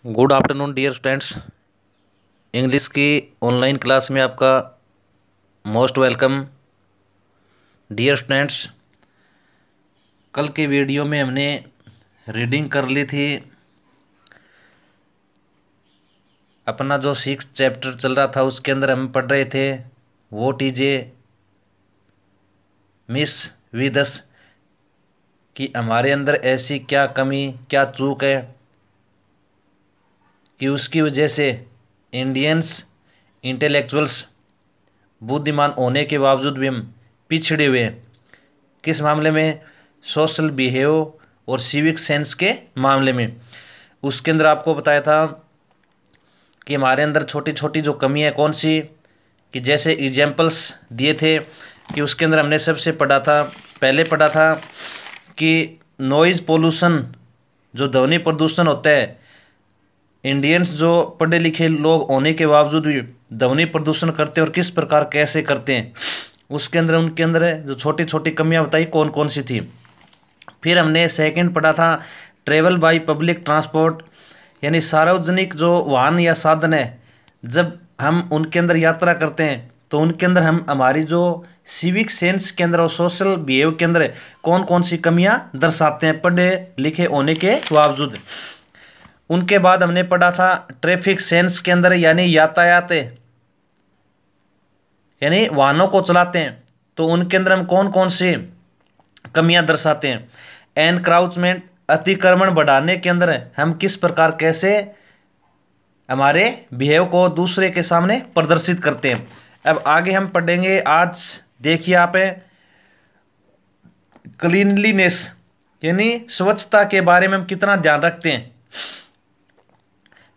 Good afternoon dear students. English की online class में आपका मोस्ट वेलकम। डियर स्टूडेंट्स, कल के वीडियो में हमने रीडिंग कर ली थी। अपना जो 6th चैप्टर चल रहा था उसके अंदर हम पढ़ रहे थे what is a miss with us, कि हमारे अंदर ऐसी क्या कमी क्या चूक है कि उसकी वजह से इंडियंस इंटेलेक्चुअल्स बुद्धिमान होने के बावजूद भी हम पिछड़े हुए हैं। किस मामले में? सोशल बिहेव और सिविक सेंस के मामले में। उसके अंदर आपको बताया था कि हमारे अंदर छोटी छोटी जो कमी है कौन सी, कि जैसे एग्जाम्पल्स दिए थे कि उसके अंदर हमने सबसे पहले पढ़ा था कि नॉइज़ पोल्यूशन, जो ध्वनि प्रदूषण होता है, इंडियंस जो पढ़े लिखे लोग होने के बावजूद भी ध्वनि प्रदूषण करते हैं और किस प्रकार कैसे करते हैं। उसके अंदर उनके अंदर जो छोटी छोटी कमियां बताई कौन कौन सी थी। फिर हमने सेकंड पढ़ा था ट्रेवल बाय पब्लिक ट्रांसपोर्ट, यानी सार्वजनिक जो वाहन या साधन है, जब हम उनके अंदर यात्रा करते हैं तो उनके अंदर हम हमारी जो सिविक सेंस के अंदर और सोशल बिहेव के अंदर कौन कौन सी कमियां दर्शाते हैं पढ़े लिखे होने के बावजूद। उनके बाद हमने पढ़ा था ट्रैफिक सेंस के अंदर, यानी यातायात, यानी वाहनों को चलाते हैं तो उनके अंदर हम कौन कौन सी कमियां दर्शाते हैं। एनक्राउचमेंट, अतिक्रमण बढ़ाने के अंदर हम किस प्रकार कैसे हमारे बिहेव को दूसरे के सामने प्रदर्शित करते हैं। अब आगे हम पढ़ेंगे। आज देखिए आप क्लीनलीनेस, यानी स्वच्छता के बारे में हम कितना ध्यान रखते हैं,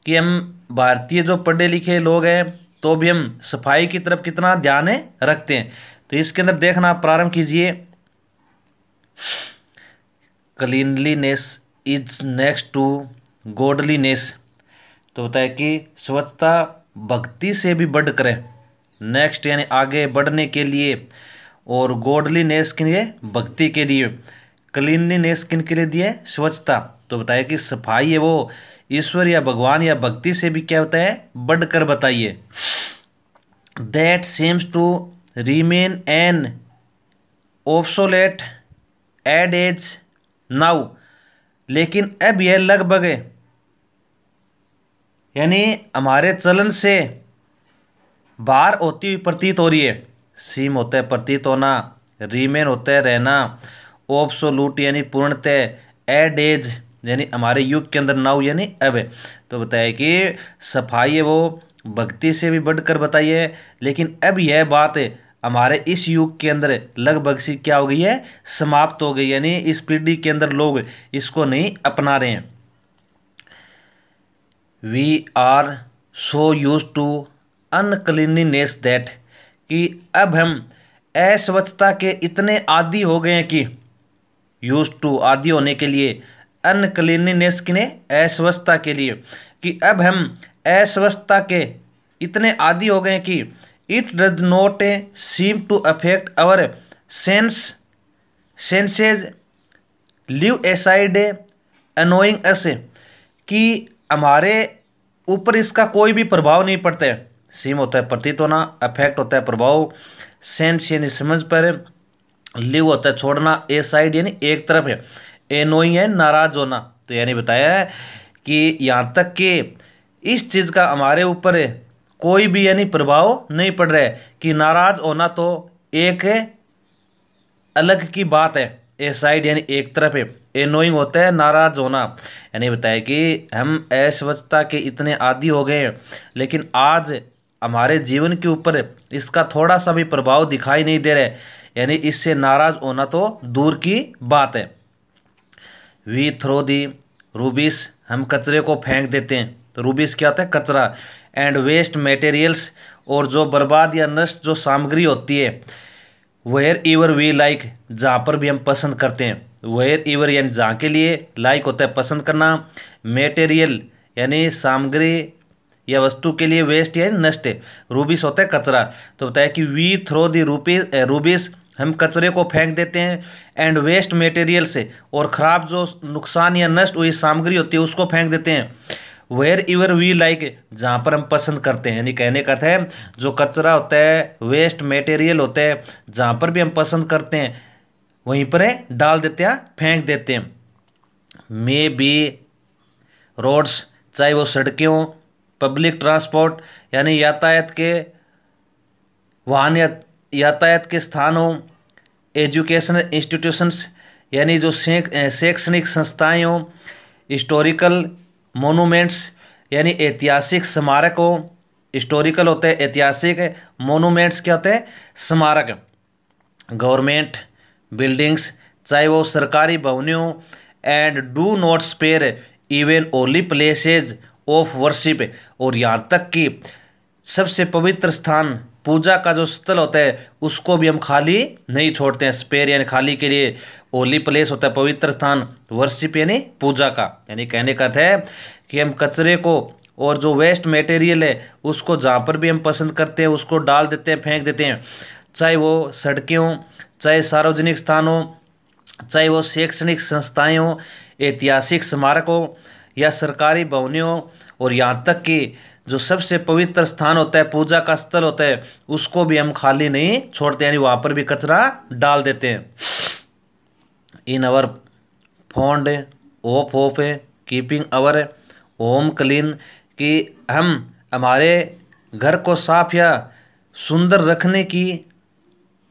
कि हम भारतीय जो पढ़े लिखे लोग हैं तो भी हम सफाई की तरफ कितना ध्यान रखते हैं। तो इसके अंदर देखना प्रारंभ कीजिए। Cleanliness is next to godliness, तो बताया कि स्वच्छता भक्ति से भी बढ़कर है, नेक्स्ट यानी आगे बढ़ने के लिए, और गॉडलीनेस के लिए भक्ति के लिए। क्लीनलीनेस किन के लिए दिए? स्वच्छता। तो बताया कि सफाई है वो ईश्वर या भगवान या भक्ति से भी क्या होता है? बढ़कर बताइए। That seems to remain an obsolete adage now, लेकिन अब यह लगभग, यानी हमारे चलन से बाहर होती हुई प्रतीत हो रही है। सीम होता है प्रतीत होना, रिमेन होता है रहना, ऑब्सोलूट यानी पूर्णतः, एडेज यानी हमारे युग के अंदर, नाउ यानी अब। तो बताया कि सफाई है वो भक्ति से भी बढ़कर बताइए, लेकिन अब यह बात है हमारे इस युग के अंदर लगभग सी क्या हो गई है? समाप्त हो गई, यानी इस पीढ़ी के अंदर लोग इसको नहीं अपना रहे हैं। We are so use to uncleanliness that, कि अब हम अस्वच्छता के इतने आदी हो गए हैं कि यूज टू आदी होने के लिए, अनक्लीनलीनेस के लिए अस्वच्छता के लिए, कि अब हम अस्वच्छता के इतने आदी हो गए हैं कि it does not seem to affect our senses leave aside annoying us, कि हमारे ऊपर इसका कोई भी प्रभाव नहीं पड़ता है। सीम होता है प्रतीत होना, अफेक्ट होता है प्रभाव, सेंस यानी समझ पर, लिव होता है छोड़ना, ए साइड यानी एक तरफ है, एनोइंग है नाराज होना। तो यानी बताया है कि यहाँ तक कि इस चीज़ का हमारे ऊपर कोई भी यानी प्रभाव नहीं पड़ रहा है, कि नाराज होना तो एक अलग की बात है, ए साइड यानी एक तरफ है, एनोइंग होता है नाराज होना। यानी बताया कि हम अस्वच्छता के इतने आदी हो गए हैं, लेकिन आज हमारे जीवन के ऊपर इसका थोड़ा सा भी प्रभाव दिखाई नहीं दे रहा है, यानी इससे नाराज होना तो दूर की बात है। वी थ्रो दी रूबिस, हम कचरे को फेंक देते हैं। तो रूबिस क्या होता है? कचरा। एंड वेस्ट मटेरियल्स, और जो बर्बाद या नष्ट जो सामग्री होती है, वेयर एवर वी लाइक, जहाँ पर भी हम पसंद करते हैं। वेयर एवर यानी जहाँ के लिए, लाइक होता है पसंद करना, मटेरियल यानी सामग्री या वस्तु के लिए, वेस्ट यानी नष्ट, रूबिस होता है कचरा। तो बताया कि वी थ्रो दी रूबिस, हम कचरे को फेंक देते हैं, एंड वेस्ट मटेरियल से, और ख़राब जो नुकसान या नष्ट हुई सामग्री होती है उसको फेंक देते हैं। वेयर एवर वी लाइक, जहाँ पर हम पसंद करते हैं। यानी कहने का अर्थ है जो कचरा होता है, वेस्ट मटेरियल होता है, जहाँ पर भी हम पसंद करते हैं वहीं पर डाल देते हैं, फेंक देते हैं। मे बी रोड्स, चाहे वो सड़कें हों, पब्लिक ट्रांसपोर्ट यानी यातायात के वाहन या यातायात के स्थान हों, एजुकेशनल इंस्टीट्यूशंस यानी जो शैक्षणिक संस्थाएं हों, हिस्टोरिकल मोनूमेंट्स यानी ऐतिहासिक स्मारक हो। हिस्टोरिकल होते हैं ऐतिहासिक, मोनूमेंट्स क्या होते हैं, स्मारक। गवर्नमेंट बिल्डिंग्स, चाहे वो सरकारी भवनें हों, and do not spare even only places of worship, और यहाँ तक कि सबसे पवित्र स्थान, पूजा का जो स्थल होता है उसको भी हम खाली नहीं छोड़ते हैं। स्पेयर यानी खाली के लिए, ओली प्लेस होता है पवित्र स्थान, वर्शिप यानी पूजा का। यानी कहने का अर्थ है कि हम कचरे को और जो वेस्ट मटेरियल है उसको जहाँ पर भी हम पसंद करते हैं उसको डाल देते हैं, फेंक देते हैं। चाहे वो सड़कें हों, चाहे सार्वजनिक स्थान हो, चाहे वो शैक्षणिक संस्थाएं हों, ऐतिहासिक स्मारक हो या सरकारी भवनें हों, और यहाँ तक कि जो सबसे पवित्र स्थान होता है, पूजा का स्थल होता है, उसको भी हम खाली नहीं छोड़ते, यानी वहाँ पर भी कचरा डाल देते हैं। In our fond of keeping our home clean, कि हम हमारे घर को साफ या सुंदर रखने की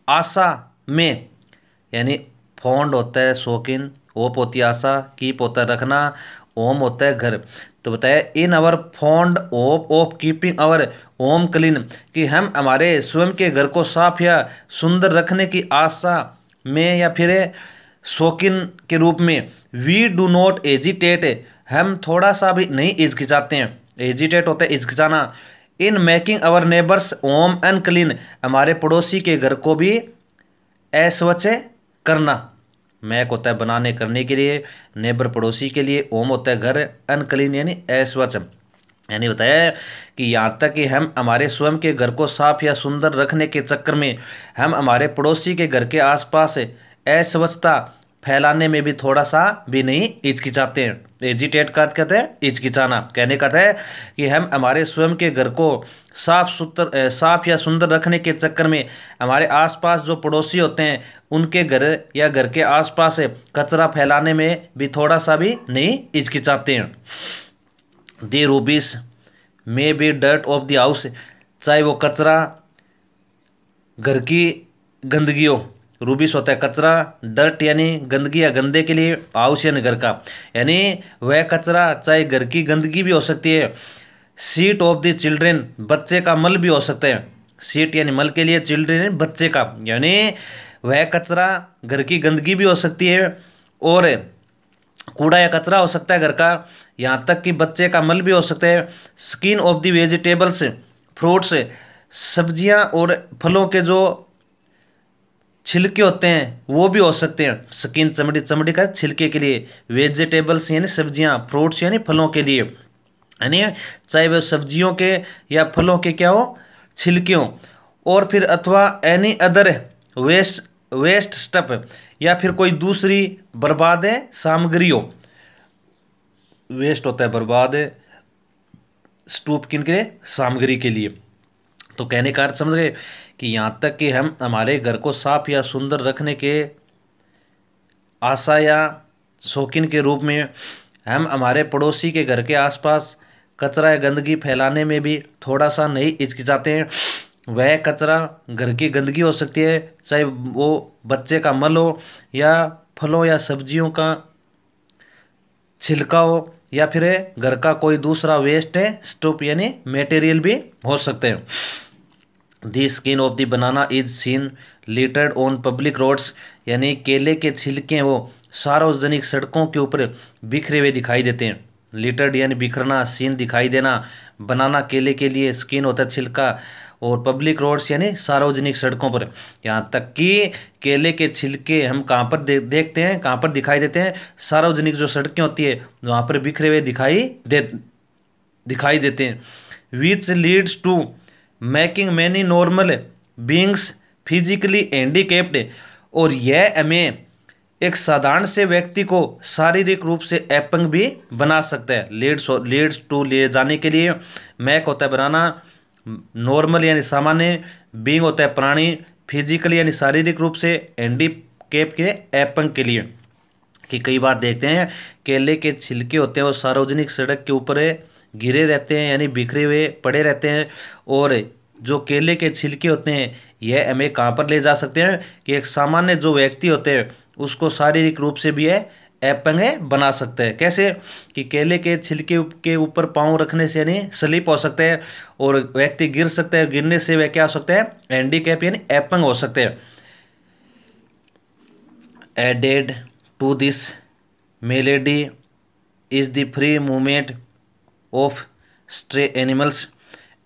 आशा में, यानी फॉन्ड होता है शौकीन, ओप होती है आशा, कीप होता है रखना, ओम होता है घर। तो बताया in our fond of keeping our home clean, कि हम हमारे स्वयं के घर को साफ या सुंदर रखने की आशा में या फिर शौकीन के रूप में, वी डू नॉट एजिटेट, हम थोड़ा सा भी नहीं हिचकिचाते हैं। एजिटेट होता है हिचकिचाना। In making our neighbours home unclean, हमारे पड़ोसी के घर को भी अस्वच्छ करना। मैक होता है बनाने करने के लिए, नेबर पड़ोसी के लिए, होम होता है घर, अनक्लीन यानी अस्वच्छ। यानी बताया कि यहाँ तक कि हम हमारे स्वयं के घर को साफ या सुंदर रखने के चक्कर में हम हमारे पड़ोसी के घर के आसपास अस्वच्छता फैलाने में भी थोड़ा सा भी नहीं हिचकिचाते हैं। एजिटेट का कहते हैं हिचकिचाना। कहने का है कि हम हमारे स्वयं के घर को साफ या सुंदर रखने के चक्कर में हमारे आसपास जो पड़ोसी होते हैं उनके घर या घर के आसपास कचरा फैलाने में भी थोड़ा सा भी नहीं हिचकिचाते हैं। The rubbish may be dirt of the house, चाहे वो कचरा घर की गंदगी हो। रूबिस होता है कचरा, डर्ट यानी गंदगी या गंदे के लिए, हाउस यानी घर का, यानी वह कचरा चाहे घर की गंदगी भी हो सकती है। सीट ऑफ द चिल्ड्रेन, बच्चे का मल भी हो सकता है। सीट यानी मल के लिए, चिल्ड्रेन यानी बच्चे का, यानी वह कचरा घर की गंदगी भी हो सकती है और कूड़ा या कचरा हो सकता है घर का, यहाँ तक कि बच्चे का मल भी हो सकता है। Skin of the vegetables, fruits, सब्जियां और फलों के जो छिलके होते हैं वो भी हो सकते हैं। स्किन चमड़ी, चमड़ी का छिलके के लिए। वेजिटेबल्स यानी सब्जियां, फ्रूट्स यानी फलों के लिए, यानी चाहे वह सब्जियों के या फलों के क्या हो, छिलके हों। और फिर अथवा एनी अदर वेस्ट स्टफ, या फिर कोई दूसरी बर्बाद सामग्री हो। वेस्ट होता है बर्बाद, स्टूप किन के लिए, सामग्री के लिए। तो कहने का अर्थ समझ गए कि यहाँ तक कि हम हमारे घर को साफ या सुंदर रखने के आशा या शौकीन के रूप में हम हमारे पड़ोसी के घर के आसपास कचरा या गंदगी फैलाने में भी थोड़ा सा नहीं हिचकिचाते हैं। वह कचरा घर की गंदगी हो सकती है, चाहे वो बच्चे का मल हो या फलों या सब्जियों का छिलका हो या फिर घर का कोई दूसरा वेस्ट स्टूप यानी मटेरियल भी हो सकते हैं। The skin of the banana is seen littered on public roads, यानी केले के छिलके वो सार्वजनिक सड़कों के ऊपर बिखरे हुए दिखाई देते हैं। लिटर्ड यानी बिखरना, सीन दिखाई देना। बनाना केले के लिए, स्किन होता है छिलका, और पब्लिक रोड्स यानी सार्वजनिक सड़कों पर। यहाँ तक कि केले के छिलके हम कहाँ पर देखते हैं, कहाँ पर दिखाई देते हैं, सार्वजनिक जो सड़कें होती है वहाँ पर बिखरे हुए दिखाई देते हैं। Which leads to making many normal beings physically handicapped, और यह हमें एक साधारण से व्यक्ति को शारीरिक रूप से अपंग भी बना सकता है। लीड्स टू ले जाने के लिए, मैक होता है बनाना, नॉर्मल यानी सामान्य, बीइंग होता है प्राणी, फिजिकल यानी शारीरिक रूप से, हैंडीकैप के अपंग के लिए। कि कई बार देखते हैं केले के छिलके होते हैं वो सार्वजनिक सड़क के ऊपर गिरे रहते हैं यानी बिखरे हुए पड़े रहते हैं। और जो केले के छिलके होते हैं यह हमें कहाँ पर ले जा सकते हैं कि एक सामान्य जो व्यक्ति होते हैं उसको शारीरिक रूप से भी है अपंग बना सकते हैं। कैसे कि केले के छिलके के ऊपर पाँव रखने से यानी स्लिप हो सकते हैं और व्यक्ति गिर सकता है, गिरने से वह क्या हो सकता है हैंडीकैप यानी अपंग हो सकते हैं। Added to this malady is the free movement of stray animals.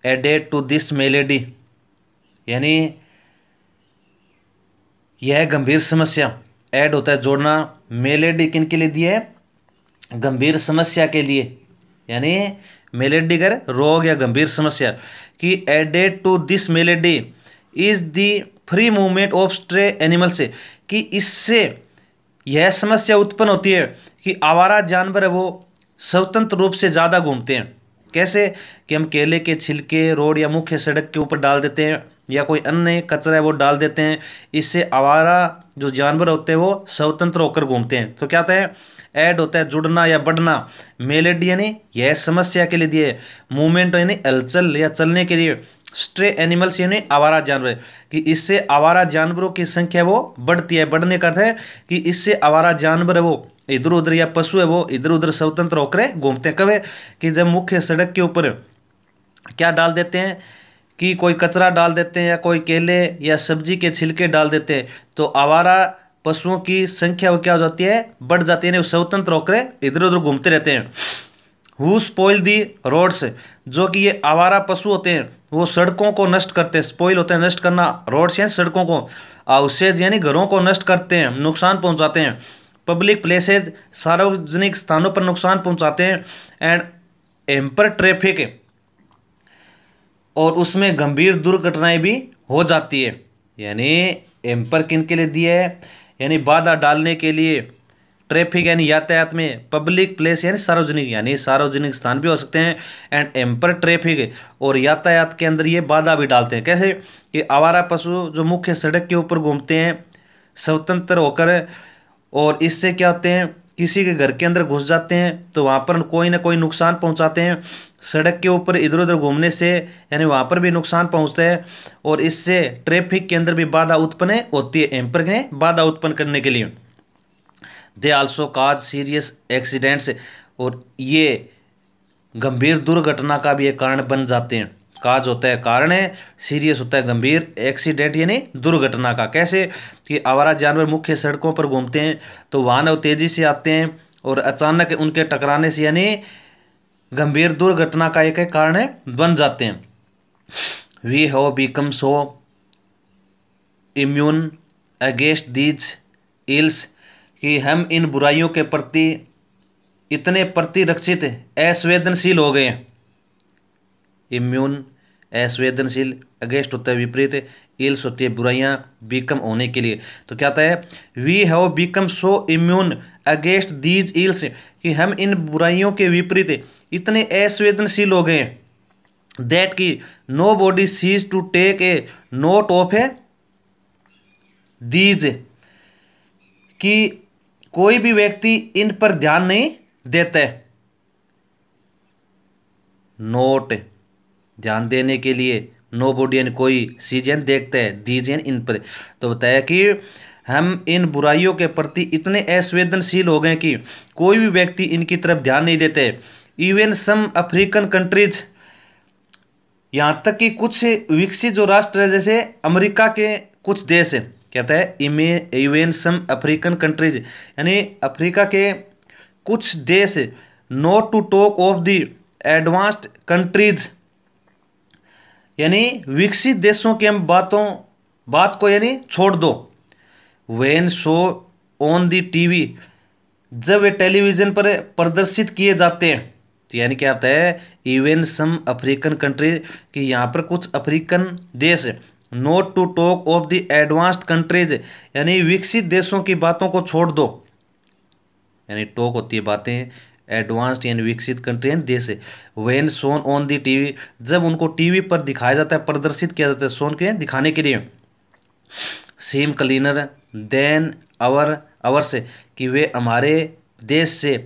Added to this malady यानी यह गंभीर समस्या, ऐड होता है जोड़ना, मेलेडी किन के लिए दी है गंभीर समस्या के लिए, यानी मेलेडी कर रोग या गंभीर समस्या। कि added to this malady is the free movement of stray animals, कि इससे यह समस्या उत्पन्न होती है कि आवारा जानवर है वो स्वतंत्र रूप से ज़्यादा घूमते हैं। कैसे कि हम केले के छिलके रोड या मुख्य सड़क के ऊपर डाल देते हैं या कोई अन्य कचरा है वो डाल देते हैं, इससे आवारा जो जानवर होते हैं वो स्वतंत्र होकर घूमते हैं। तो क्या होता है ऐड होता है जुड़ना या बढ़ना, मेलेडी यानी यह समस्या के लिए दिए, मूवमेंट यानी हलचल या चलने के लिए, स्ट्रे एनिमल्स यानी आवारा जानवर, कि इससे आवारा जानवरों की संख्या वो बढ़ती है। बढ़ने का अर्थ है कि इससे आवारा जानवर है वो इधर उधर या पशु है वो इधर उधर स्वतंत्र होकर घूमते हैं। कब है कि जब मुख्य सड़क के ऊपर क्या डाल देते हैं कि कोई कचरा डाल देते हैं या कोई केले या सब्जी के छिलके डाल देते हैं तो आवारा पशुओं की संख्या वो क्या हो जाती है बढ़ जाती है, वो स्वतंत्र होकर इधर उधर घूमते रहते हैं। हु स्पॉइल दी रोड्स, जो कि ये आवारा पशु होते हैं वो सड़कों को नष्ट करते हैं। स्पॉइल होता है नष्ट करना, रोड्स यानी सड़कों को, हाउसेज यानी घरों को नष्ट करते हैं, नुकसान पहुंचाते हैं। पब्लिक प्लेसेज सार्वजनिक स्थानों पर नुकसान पहुंचाते हैं। एंड एम्पर ट्रैफिक, और उसमें गंभीर दुर्घटनाएं भी हो जाती है। यानी एम्पर किन के लिए दिया है यानी बाधा डालने के लिए, ट्रैफिक यानी यातायात में, पब्लिक प्लेस यानी सार्वजनिक स्थान भी हो सकते हैं। एंड एम्पर ट्रैफिक, और यातायात के अंदर ये बाधा भी डालते हैं। कैसे कि आवारा पशु जो मुख्य सड़क के ऊपर घूमते हैं स्वतंत्र होकर, और इससे क्या होते हैं किसी के घर के अंदर घुस जाते हैं तो वहाँ पर कोई ना कोई नुकसान पहुँचाते हैं। सड़क के ऊपर इधर उधर घूमने से यानी वहाँ पर भी नुकसान पहुँचता है, और इससे ट्रैफिक के अंदर भी बाधा उत्पन्न होती है एम्पर ने बाधा उत्पन्न करने के लिए। They also cause serious accidents, और ये गंभीर दुर्घटना का भी एक कारण बन जाते हैं। काज होता है कारण है, सीरियस होता है गंभीर, एक्सीडेंट यानी दुर्घटना का। कैसे कि आवारा जानवर मुख्य सड़कों पर घूमते हैं तो वाहन वो तेजी से आते हैं और अचानक उनके टकराने से यानी गंभीर दुर्घटना का एक कारण है बन जाते हैं। We have become so immune against these ills, कि हम इन बुराइयों के प्रति इतने प्रतिरक्षित असंवेदनशील हो गए हैं। इम्यून असंवेदनशील, अगेंस्ट होता है विपरीत, इल्स होती है बुराइयां, बिकम होने के लिए। तो क्या होता है we have become so immune against these ills, कि हम इन बुराइयों के विपरीत इतने असंवेदनशील हो गए हैं दैट की नो बॉडी सीज to take a note of a these, कि कोई भी व्यक्ति इन पर ध्यान नहीं देता है। नोट ध्यान देने के लिए, नो बॉडी यानी कोई सीजन देखता है, दीजन इन पर। तो बताया कि हम इन बुराइयों के प्रति इतने असंवेदनशील हो गए कि कोई भी व्यक्ति इनकी तरफ ध्यान नहीं देते। इवन सम अफ्रीकन कंट्रीज, यहाँ तक कि कुछ विकसित जो राष्ट्र है जैसे अमेरिका के कुछ देश है, कहता है इवन सम अफ्रीकन कंट्रीज यानी अफ्रीका के कुछ देश, not to talk of the advanced countries, यानी विकसित देशों की हम बात को यानी छोड़ दो। When show on the TV, जब वे टेलीविजन पर प्रदर्शित किए जाते हैं, तो यानी क्या होता है इवन सम अफ्रीकन कंट्री, कि यहाँ पर कुछ अफ्रीकन देश not to talk of the advanced countries, यानी विकसित देशों की बातों को छोड़ दो। यानी टॉक होती है बातें, एडवांस्ड यानी विकसित कंट्री यानी देश है। When shown on the TV, जब उनको टीवी पर दिखाया जाता है, प्रदर्शित किया जाता है, शोन के दिखाने के लिए। सीम क्लीनर देन आवर से, कि वे हमारे देश से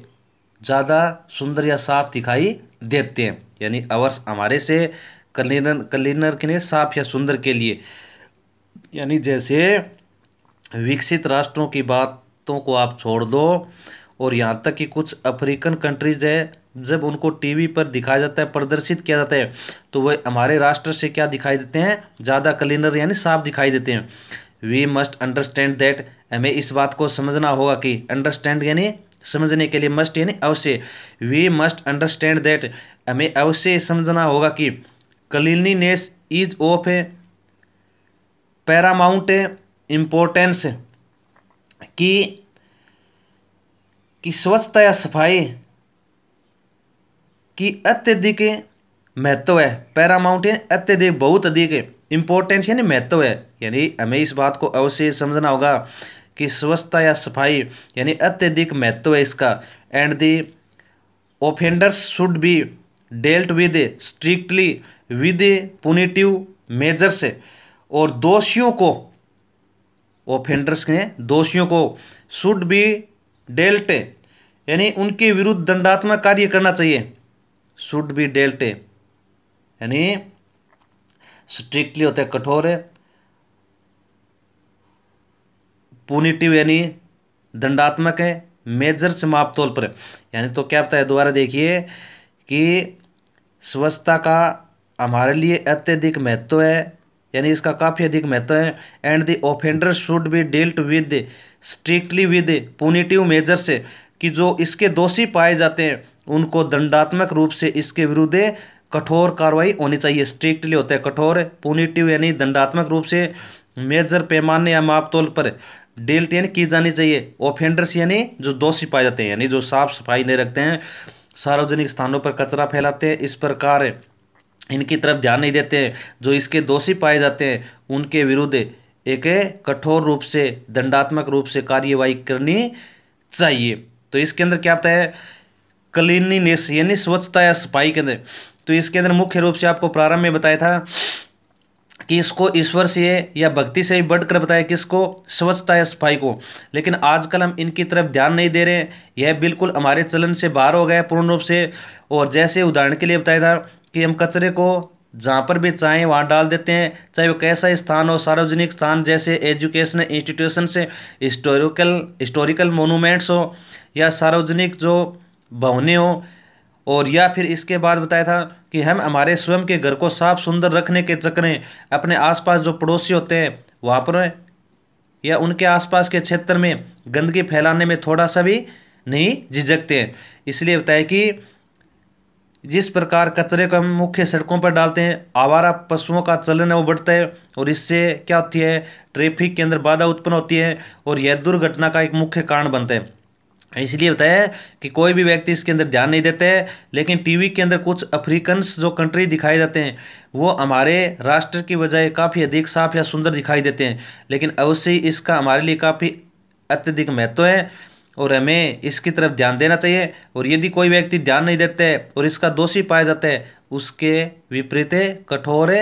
ज़्यादा सुंदर या साफ दिखाई देते हैं। यानी अवर्स हमारे से क्लीनर के लिए साफ या सुंदर के लिए। यानी जैसे विकसित राष्ट्रों की बातों को आप छोड़ दो और यहाँ तक कि कुछ अफ्रीकन कंट्रीज है, जब उनको टीवी पर दिखाया जाता है, प्रदर्शित किया जाता है, तो वह हमारे राष्ट्र से क्या दिखाई देते हैं, ज़्यादा क्लीनर यानी साफ दिखाई देते हैं। वी मस्ट अंडरस्टैंड दैट, हमें इस बात को समझना होगा कि अंडरस्टैंड यानी समझने के लिए, मस्ट यानी अवश्य। वी मस्ट अंडरस्टैंड दैट, हमें अवश्य समझना होगा कि cleanliness is of A Paramount importance, कि स्वच्छता या सफाई की अत्यधिक महत्व है। पैरामाउंट यानी अत्यधिक, बहुत अधिक, इम्पोर्टेंस यानी महत्व है। यानी हमें इस बात को अवश्य समझना होगा कि स्वच्छता या सफाई यानी अत्यधिक महत्व है इसका। And the offenders should be dealt with strictly with पुनिटिव measures, और दोषियों को, ऑफेंडर्स के दोषियों को, शुड बी डेल्ट यानी उनके विरुद्ध दंडात्मक कार्य करना चाहिए। शुड बी डेल्ट यानी स्ट्रिक्टली होता है कठोर, पुनिटिव यानी दंडात्मक है, मेजर से मापतोल पर। यानी तो क्या बताया, दोबारा देखिए कि स्वच्छता का हमारे लिए अत्यधिक महत्व है, यानी इसका काफ़ी अधिक महत्व है। And the offender should be dealt with strictly with punitive measure से, कि जो इसके दोषी पाए जाते हैं उनको दंडात्मक रूप से इसके विरुद्ध कठोर कार्रवाई होनी चाहिए। स्ट्रिक्टली होता है कठोर, पुनिटिव यानी दंडात्मक रूप से, मेजर पैमाने या मापतोल पर, डील्ट यानी की जानी चाहिए। ऑफेंडर्स यानी जो दोषी पाए जाते हैं, यानी जो साफ सफाई नहीं रखते हैं, सार्वजनिक स्थानों पर कचरा फैलाते हैं, इस प्रकार इनकी तरफ ध्यान नहीं देते हैं, जो इसके दोषी पाए जाते हैं उनके विरुद्ध एक कठोर रूप से, दंडात्मक रूप से कार्यवाही करनी चाहिए। तो इसके अंदर क्या आता है, क्लीनलीनेस यानी स्वच्छता या सफाई के अंदर। तो इसके अंदर मुख्य रूप से आपको प्रारंभ में बताया था कि इसको ईश्वर से या भक्ति से ही बढ़कर बताया, किसको, स्वच्छता या सफाई को। लेकिन आजकल हम इनकी तरफ ध्यान नहीं दे रहे हैं, यह बिल्कुल हमारे चलन से बाहर हो गया पूर्ण रूप से। और जैसे उदाहरण के लिए बताया था कि हम कचरे को जहाँ पर भी चाहें वहाँ डाल देते हैं, चाहे वो कैसा स्थान हो, सार्वजनिक स्थान जैसे एजुकेशनल इंस्टीट्यूशन से, हिस्टोरिकल मोनूमेंट्स हो, या सार्वजनिक जो भवनें हो। और या फिर इसके बाद बताया था कि हम हमारे स्वयं के घर को साफ सुंदर रखने के चक्कर में अपने आसपास जो पड़ोसी होते हैं वहाँ पर या उनके आसपास के क्षेत्र में गंदगी फैलाने में थोड़ा सा भी नहीं झिझकते हैं। इसलिए बताया कि जिस प्रकार कचरे को हम मुख्य सड़कों पर डालते हैं, आवारा पशुओं का चलन है वो बढ़ता है, और इससे क्या होती है, ट्रैफिक के अंदर बाधा उत्पन्न होती है, और यह दुर्घटना का एक मुख्य कारण बनता है। इसलिए बताया कि कोई भी व्यक्ति इसके अंदर ध्यान नहीं देते हैं। लेकिन टीवी के अंदर कुछ अफ्रीकन्स जो कंट्री दिखाए जाते हैं वो हमारे राष्ट्र की बजाय काफ़ी अधिक साफ या सुंदर दिखाई देते हैं, लेकिन अवश्य इसका हमारे लिए काफ़ी अत्यधिक महत्व है और हमें इसकी तरफ ध्यान देना चाहिए। और यदि कोई व्यक्ति ध्यान नहीं देते है और इसका दोषी पाया जाता है, उसके विपरीत कठोर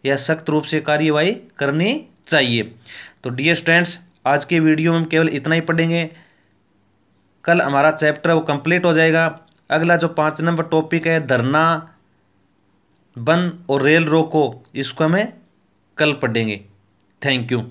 या सख्त रूप से कार्यवाही करनी चाहिए। तो डियर स्टूडेंट्स, आज के वीडियो में हम केवल इतना ही पढ़ेंगे। कल हमारा चैप्टर वो कंप्लीट हो जाएगा। अगला जो 5 नंबर टॉपिक है, धरना बंद और रेल रोको, इसको हमें कल पढ़ेंगे। Thank you.